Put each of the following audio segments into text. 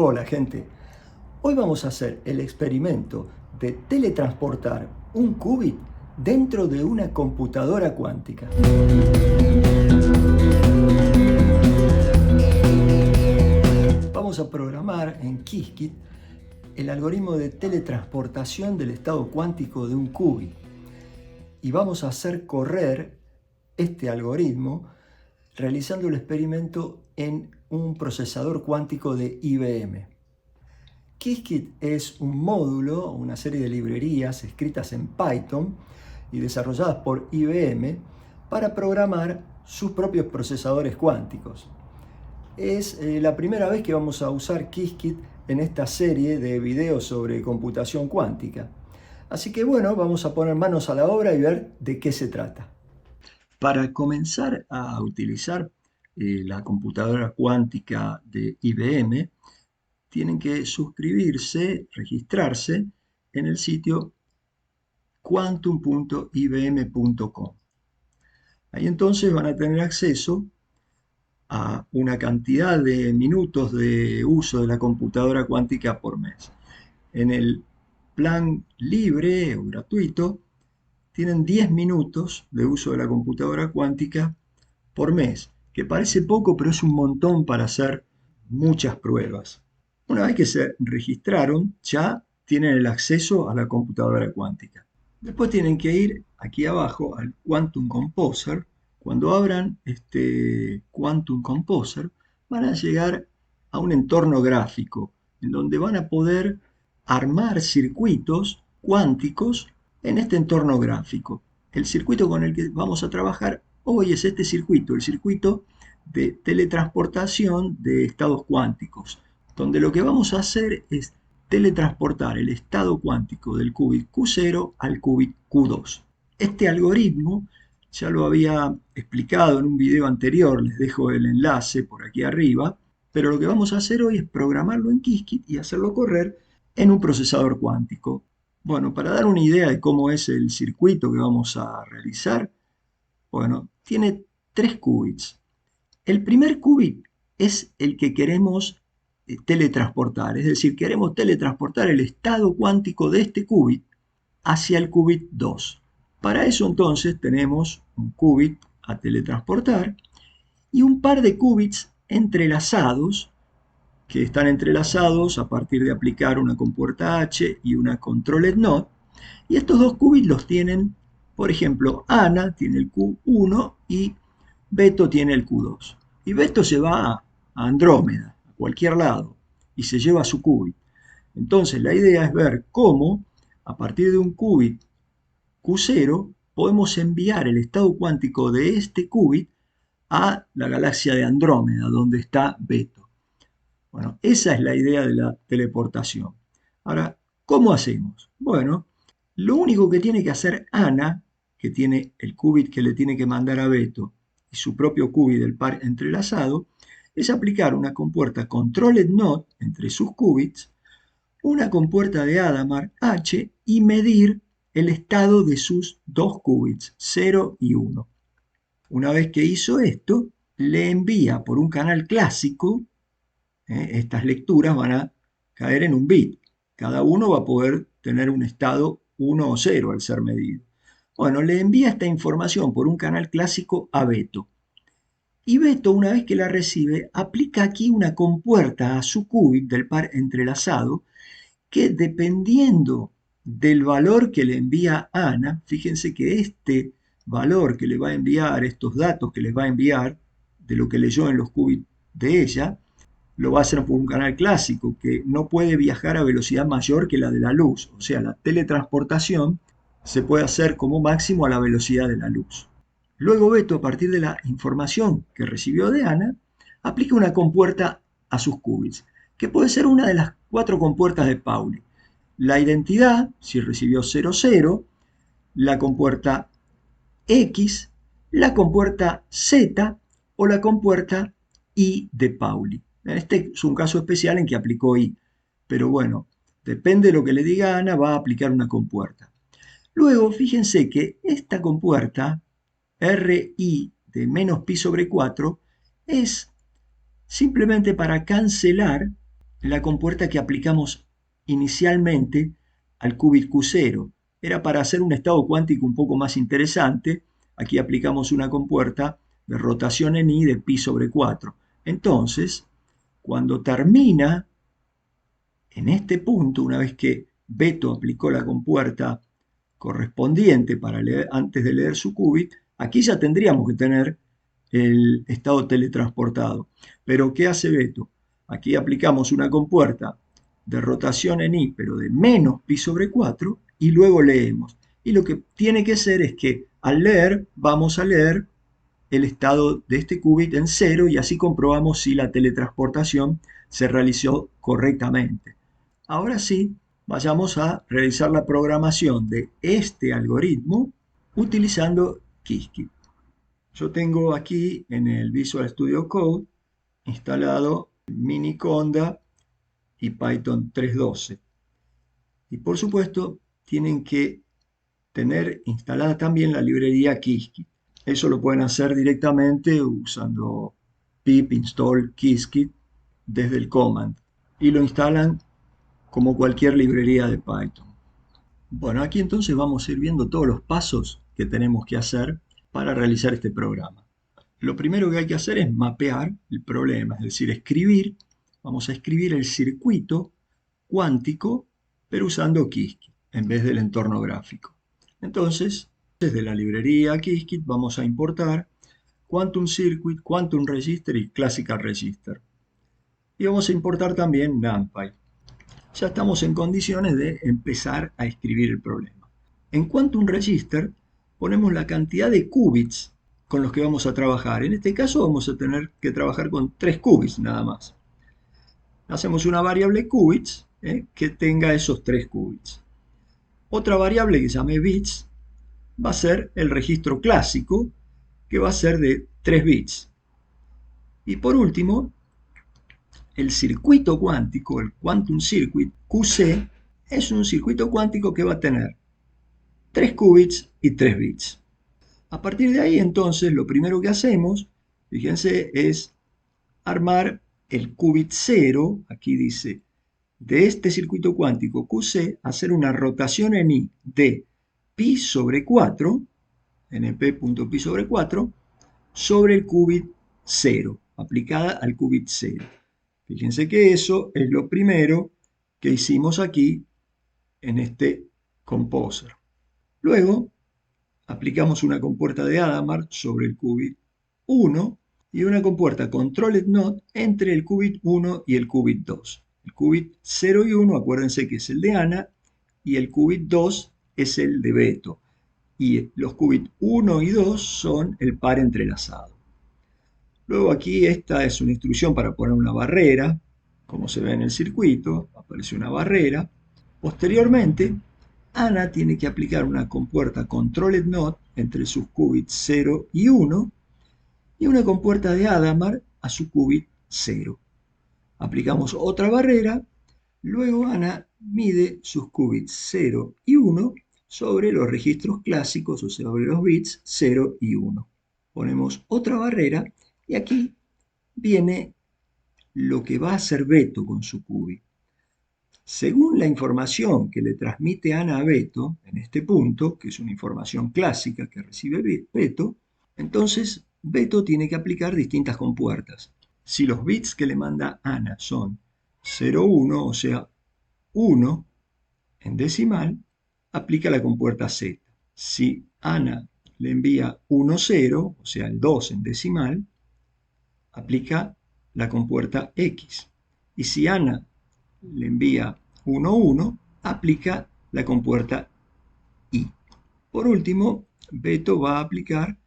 Hola gente, hoy vamos a hacer el experimento de teletransportar un qubit dentro de una computadora cuántica. Vamos a programar en Qiskit el algoritmo de teletransportación del estado cuántico de un qubit y vamos a hacer correr este algoritmo realizando el experimento en un procesador cuántico de IBM. Qiskit es un módulo, una serie de librerías escritas en Python y desarrolladas por IBM para programar sus propios procesadores cuánticos. Es la primera vez que vamos a usar Qiskit en esta serie de videos sobre computación cuántica. Así que bueno, vamos a poner manos a la obra y ver de qué se trata. Para comenzar a utilizar la computadora cuántica de IBM, tienen que suscribirse, registrarse en el sitio quantum.ibm.com. Ahí entonces van a tener acceso a una cantidad de minutos de uso de la computadora cuántica por mes. En el plan libre o gratuito, tienen 10 minutos de uso de la computadora cuántica por mes, que parece poco, pero es un montón para hacer muchas pruebas. Una vez que se registraron, ya tienen el acceso a la computadora cuántica. Después tienen que ir aquí abajo al Quantum Composer. Cuando abran este Quantum Composer, van a llegar a un entorno gráfico en donde van a poder armar circuitos cuánticos en este entorno gráfico. El circuito con el que vamos a trabajar hoy es este circuito, el circuito de teletransportación de estados cuánticos, donde lo que vamos a hacer es teletransportar el estado cuántico del qubit Q0 al qubit Q2. Este algoritmo ya lo había explicado en un video anterior, les dejo el enlace por aquí arriba, pero lo que vamos a hacer hoy es programarlo en Qiskit y hacerlo correr en un procesador cuántico. Bueno, para dar una idea de cómo es el circuito que vamos a realizar, bueno, tiene 3 qubits. El primer qubit es el que queremos teletransportar, es decir, queremos teletransportar el estado cuántico de este qubit hacia el qubit 2. Para eso entonces tenemos un qubit a teletransportar y un par de qubits entrelazados, que están entrelazados a partir de aplicar una compuerta H y una controlled NOT, y estos dos qubits los tienen, por ejemplo, Ana tiene el Q1 y Beto tiene el Q2. Y Beto se va a Andrómeda, a cualquier lado, y se lleva su qubit. Entonces la idea es ver cómo, a partir de un qubit Q0, podemos enviar el estado cuántico de este qubit a la galaxia de Andrómeda, donde está Beto. Bueno, esa es la idea de la teleportación. Ahora, ¿cómo hacemos? Bueno, lo único que tiene que hacer Ana, que tiene el qubit que le tiene que mandar a Beto y su propio qubit del par entrelazado, es aplicar una compuerta controlled NOT entre sus qubits, una compuerta de Hadamard H y medir el estado de sus dos qubits, 0 y 1. Una vez que hizo esto, le envía por un canal clásico. Estas lecturas van a caer en un bit. Cada uno va a poder tener un estado 1 o 0 al ser medido. Bueno, le envía esta información por un canal clásico a Beto. Y Beto, una vez que la recibe, aplica aquí una compuerta a su qubit del par entrelazado que, dependiendo del valor que le envía Ana, fíjense que este valor que le va a enviar, estos datos que les va a enviar de lo que leyó en los qubits de ella, lo va a hacer por un canal clásico que no puede viajar a velocidad mayor que la de la luz. O sea, la teletransportación se puede hacer como máximo a la velocidad de la luz. Luego Beto, a partir de la información que recibió de Ana, aplica una compuerta a sus qubits, que puede ser una de las 4 compuertas de Pauli. La identidad, si recibió 00, la compuerta X, la compuerta Z o la compuerta Y de Pauli. Este es un caso especial en que aplicó I, pero bueno, depende de lo que le diga Ana, va a aplicar una compuerta. Luego, fíjense que esta compuerta, RI de menos pi sobre 4, es simplemente para cancelar la compuerta que aplicamos inicialmente al qubit Q0. Era para hacer un estado cuántico un poco más interesante. Aquí aplicamos una compuerta de rotación en I de pi sobre 4. Entonces, cuando termina en este punto, una vez que Beto aplicó la compuerta correspondiente para leer, antes de leer su qubit, aquí ya tendríamos que tener el estado teletransportado. Pero ¿qué hace Beto? Aquí aplicamos una compuerta de rotación en I, pero de menos pi sobre 4, y luego leemos. Y lo que tiene que ser es que al leer, vamos a leer el estado de este qubit en cero y así comprobamos si la teletransportación se realizó correctamente. Ahora sí, vayamos a realizar la programación de este algoritmo utilizando Qiskit. Yo tengo aquí en el Visual Studio Code instalado Miniconda y Python 3.12. Y por supuesto, tienen que tener instalada también la librería Qiskit. Eso lo pueden hacer directamente usando pip install Qiskit desde el command y lo instalan como cualquier librería de Python. Bueno, aquí entonces vamos a ir viendo todos los pasos que tenemos que hacer para realizar este programa. Lo primero que hay que hacer es mapear el problema, es decir, vamos a escribir el circuito cuántico, pero usando Qiskit en vez del entorno gráfico. Entonces, desde la librería Qiskit vamos a importar Quantum Circuit, Quantum Register y Classical Register. Y vamos a importar también NumPy. Ya estamos en condiciones de empezar a escribir el problema. En Quantum Register ponemos la cantidad de qubits con los que vamos a trabajar. En este caso vamos a tener que trabajar con 3 qubits nada más. Hacemos una variable qubits que tenga esos 3 qubits. Otra variable que se llame bits va a ser el registro clásico, que va a ser de 3 bits. Y por último, el circuito cuántico, el Quantum Circuit QC, es un circuito cuántico que va a tener 3 qubits y 3 bits. A partir de ahí, entonces, lo primero que hacemos, fíjense, es armar el qubit 0, aquí dice, de este circuito cuántico QC, hacer una rotación en I de pi sobre 4, np.pi sobre 4, sobre el qubit 0, aplicada al qubit 0. Fíjense que eso es lo primero que hicimos aquí en este composer. Luego aplicamos una compuerta de Hadamard sobre el qubit 1 y una compuerta controlled not entre el qubit 1 y el qubit 2. El qubit 0 y 1, acuérdense que es el de Ana, y el qubit 2 es el de Beto. Y los qubits 1 y 2 son el par entrelazado. Luego aquí esta es una instrucción para poner una barrera, como se ve en el circuito, aparece una barrera. Posteriormente, Ana tiene que aplicar una compuerta controlled not entre sus qubits 0 y 1 y una compuerta de Hadamard a su qubit 0. Aplicamos otra barrera, luego Ana mide sus qubits 0 y 1 sobre los registros clásicos, o sea, sobre los bits 0 y 1. Ponemos otra barrera y aquí viene lo que va a hacer Beto con su qubit. Según la información que le transmite Ana a Beto, en este punto, que es una información clásica que recibe Beto, entonces Beto tiene que aplicar distintas compuertas. Si los bits que le manda Ana son 0, 1, o sea, 1 en decimal, aplica la compuerta Z. Si Ana le envía 1, 0, o sea, el 2 en decimal, aplica la compuerta X. Y si Ana le envía 1, 1, aplica la compuerta I. Por último, Beto va a aplicar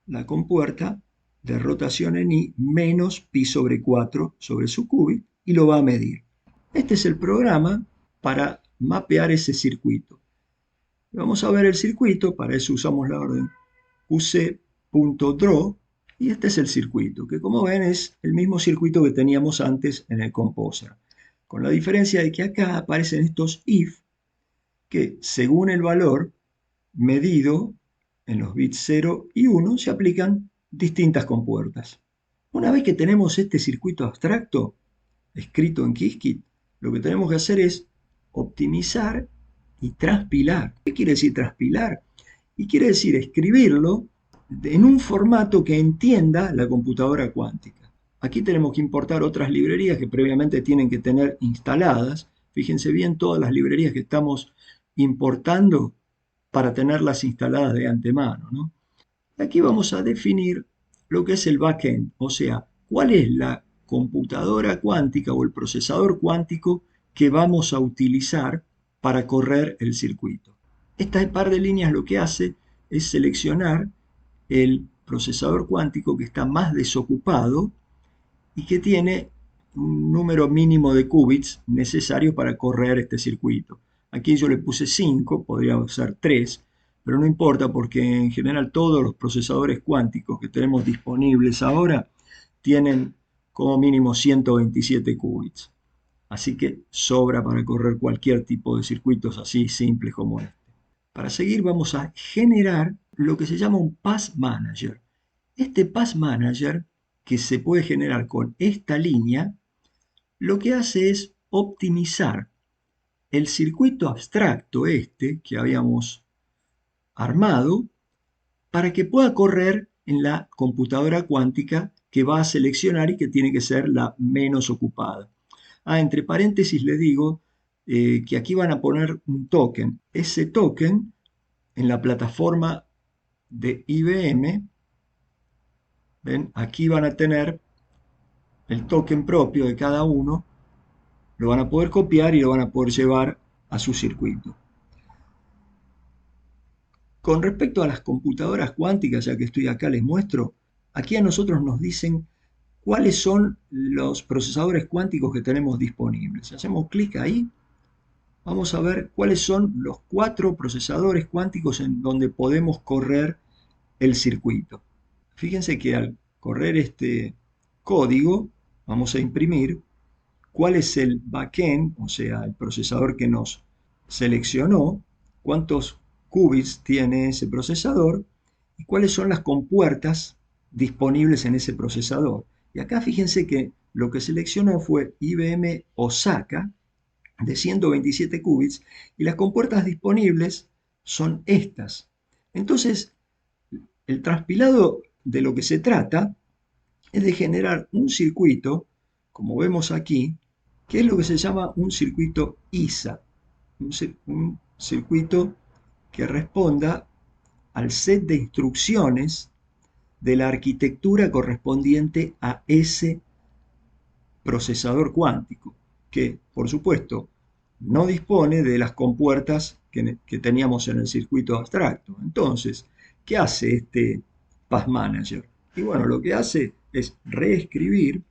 la compuerta de rotación en I menos pi sobre 4 sobre su qubit y lo va a medir. Este es el programa para mapear ese circuito. Vamos a ver el circuito, para eso usamos la orden qc.draw y este es el circuito, que como ven es el mismo circuito que teníamos antes en el Composer, con la diferencia de que acá aparecen estos if que según el valor medido en los bits 0 y 1 se aplican distintas compuertas. Una vez que tenemos este circuito abstracto, escrito en Qiskit, lo que tenemos que hacer es optimizar y transpilar. ¿Qué quiere decir transpilar? Y quiere decir escribirlo en un formato que entienda la computadora cuántica. Aquí tenemos que importar otras librerías que previamente tienen que tener instaladas. Fíjense bien todas las librerías que estamos importando para tenerlas instaladas de antemano, ¿no? Aquí vamos a definir lo que es el backend, o sea, cuál es la computadora cuántica o el procesador cuántico que vamos a utilizar para correr el circuito. Este par de líneas lo que hace es seleccionar el procesador cuántico que está más desocupado y que tiene un número mínimo de qubits necesario para correr este circuito. Aquí yo le puse 5, podría ser 3, pero no importa porque en general todos los procesadores cuánticos que tenemos disponibles ahora tienen como mínimo 127 qubits. Así que sobra para correr cualquier tipo de circuitos así simples como este. Para seguir vamos a generar lo que se llama un Path Manager. Este Path Manager, que se puede generar con esta línea, lo que hace es optimizar el circuito abstracto este que habíamos armado para que pueda correr en la computadora cuántica que va a seleccionar y que tiene que ser la menos ocupada. Entre paréntesis les digo que aquí van a poner un token. Ese token en la plataforma de IBM, ven, aquí van a tener el token propio de cada uno, lo van a poder copiar y lo van a poder llevar a su circuito. Con respecto a las computadoras cuánticas, ya que estoy acá, les muestro, aquí a nosotros nos dicen cuáles son los procesadores cuánticos que tenemos disponibles. Si hacemos clic ahí, vamos a ver cuáles son los 4 procesadores cuánticos en donde podemos correr el circuito. Fíjense que al correr este código, vamos a imprimir cuál es el backend, o sea, el procesador que nos seleccionó, cuántos qubits tiene ese procesador y cuáles son las compuertas disponibles en ese procesador. Y acá fíjense que lo que seleccionó fue IBM Osaka de 127 qubits y las compuertas disponibles son estas. Entonces, el transpilado de lo que se trata es de generar un circuito, como vemos aquí, que es lo que se llama un circuito ISA, un circuito que responda al set de instrucciones de la arquitectura correspondiente a ese procesador cuántico, que por supuesto no dispone de las compuertas que teníamos en el circuito abstracto. Entonces, ¿qué hace este Path Manager? Y bueno, lo que hace es reescribir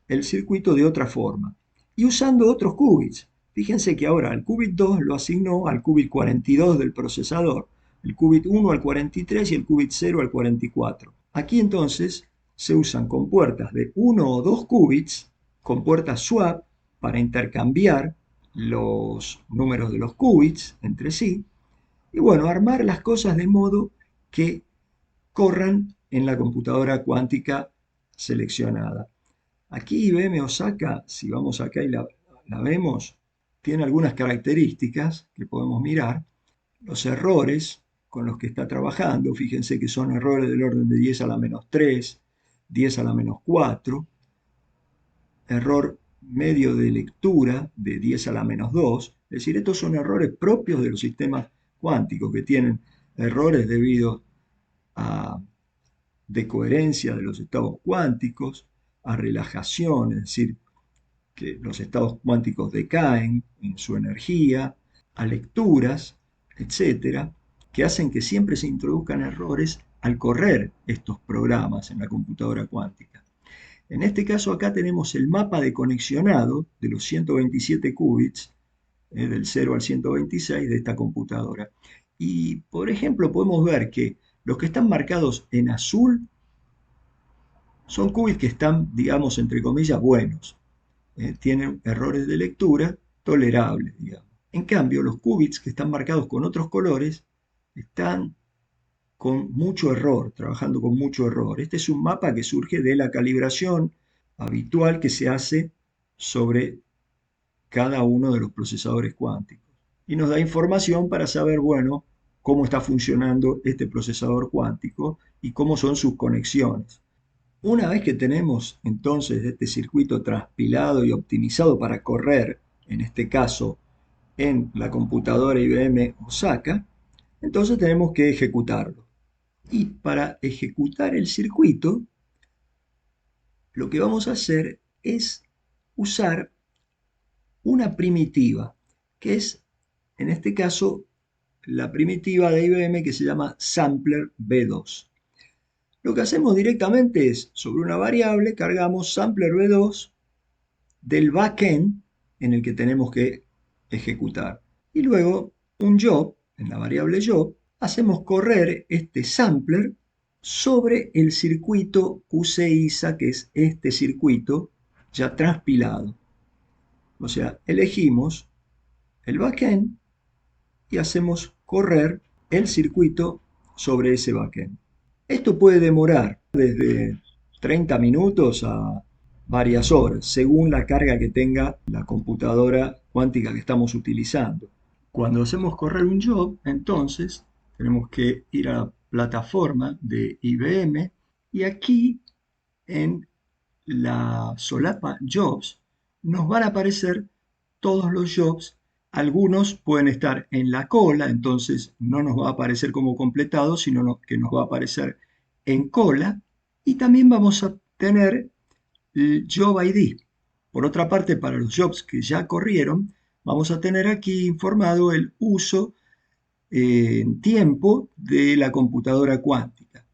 el circuito de otra forma y usando otros qubits. Fíjense que ahora el qubit 2 lo asignó al qubit 42 del procesador, el qubit 1 al 43 y el qubit 0 al 44. Aquí entonces se usan compuertas de 1 o 2 qubits, compuertas swap para intercambiar los números de los qubits entre sí y bueno, armar las cosas de modo que corran en la computadora cuántica seleccionada. Aquí IBM Osaka, si vamos acá y la vemos, tiene algunas características que podemos mirar. Los errores con los que está trabajando, fíjense que son errores del orden de 10 a la menos 3, 10 a la menos 4, error medio de lectura de 10 a la menos 2, es decir, estos son errores propios de los sistemas cuánticos que tienen errores debido a decoherencia de los estados cuánticos, a relajación, es decir, que los estados cuánticos decaen en su energía, a lecturas, etcétera, que hacen que siempre se introduzcan errores al correr estos programas en la computadora cuántica. En este caso acá tenemos el mapa de conexionado de los 127 qubits, del 0 al 126 de esta computadora. Y, por ejemplo, podemos ver que los que están marcados en azul son qubits que están, digamos, entre comillas, buenos. Tienen errores de lectura tolerables, digamos. En cambio, los qubits que están marcados con otros colores están con mucho error, trabajando con mucho error. Este es un mapa que surge de la calibración habitual que se hace sobre cada uno de los procesadores cuánticos. Y nos da información para saber, bueno, cómo está funcionando este procesador cuántico y cómo son sus conexiones. Una vez que tenemos entonces este circuito transpilado y optimizado para correr, en este caso en la computadora IBM Osaka, entonces tenemos que ejecutarlo. Y para ejecutar el circuito, lo que vamos a hacer es usar una primitiva, que es, en este caso, la primitiva de IBM que se llama Sampler B2. Lo que hacemos directamente es, sobre una variable, cargamos Sampler B2 del backend en el que tenemos que ejecutar. Y luego, un job, en la variable job, hacemos correr este sampler sobre el circuito QC-ISA, que es este circuito ya transpilado. O sea, elegimos el backend y hacemos correr el circuito sobre ese backend. Esto puede demorar desde 30 minutos a varias horas, según la carga que tenga la computadora cuántica que estamos utilizando. Cuando hacemos correr un job, entonces tenemos que ir a la plataforma de IBM y aquí en la solapa Jobs nos van a aparecer todos los jobs. Algunos pueden estar en la cola, entonces no nos va a aparecer como completado, sino que nos va a aparecer en cola. Y también vamos a tener el Job ID. Por otra parte, para los jobs que ya corrieron, vamos a tener aquí informado el uso en tiempo de la computadora cuántica.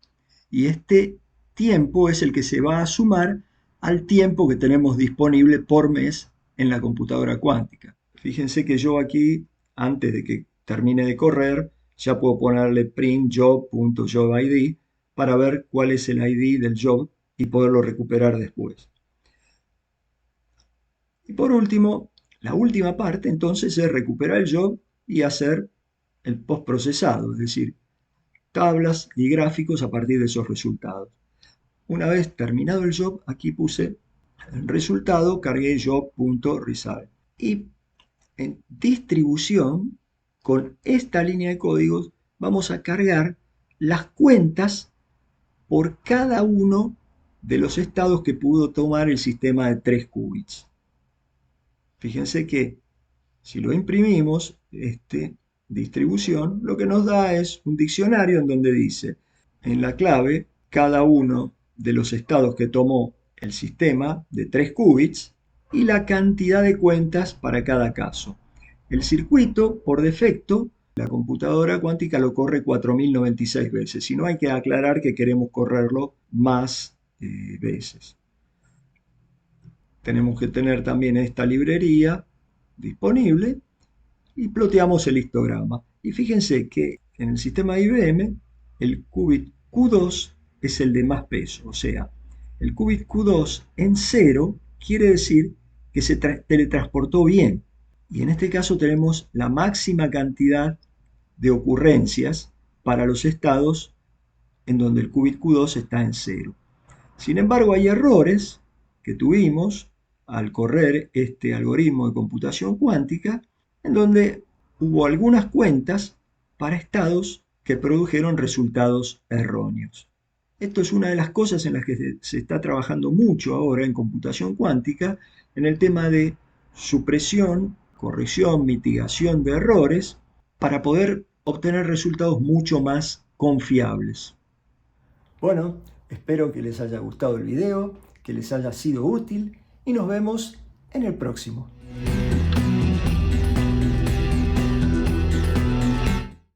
Y este tiempo es el que se va a sumar al tiempo que tenemos disponible por mes en la computadora cuántica. Fíjense que yo aquí, antes de que termine de correr, ya puedo ponerle print job.jobid para ver cuál es el ID del job y poderlo recuperar después. Y por último, la última parte entonces es recuperar el job y hacer el postprocesado, es decir, tablas y gráficos a partir de esos resultados. Una vez terminado el job, aquí puse el resultado, cargué job.result. Y en distribución, con esta línea de códigos, vamos a cargar las cuentas por cada uno de los estados que pudo tomar el sistema de 3 qubits. Fíjense que si lo imprimimos, distribución, lo que nos da es un diccionario en donde dice, en la clave, cada uno de los estados que tomó el sistema de 3 qubits y la cantidad de cuentas para cada caso. El circuito, por defecto, la computadora cuántica lo corre 4096 veces, si no hay que aclarar que queremos correrlo más veces. Tenemos que tener también esta librería disponible y ploteamos el histograma. Y fíjense que en el sistema IBM el qubit Q2 es el de más peso, o sea, el qubit Q2 en 0 quiere decir que se teletransportó bien. Y en este caso tenemos la máxima cantidad de ocurrencias para los estados en donde el qubit Q2 está en 0. Sin embargo, hay errores que tuvimos al correr este algoritmo de computación cuántica en donde hubo algunas cuentas para estados que produjeron resultados erróneos. Esto es una de las cosas en las que se está trabajando mucho ahora en computación cuántica, en el tema de supresión, corrección, mitigación de errores, para poder obtener resultados mucho más confiables. Bueno, espero que les haya gustado el video, que les haya sido útil y nos vemos en el próximo.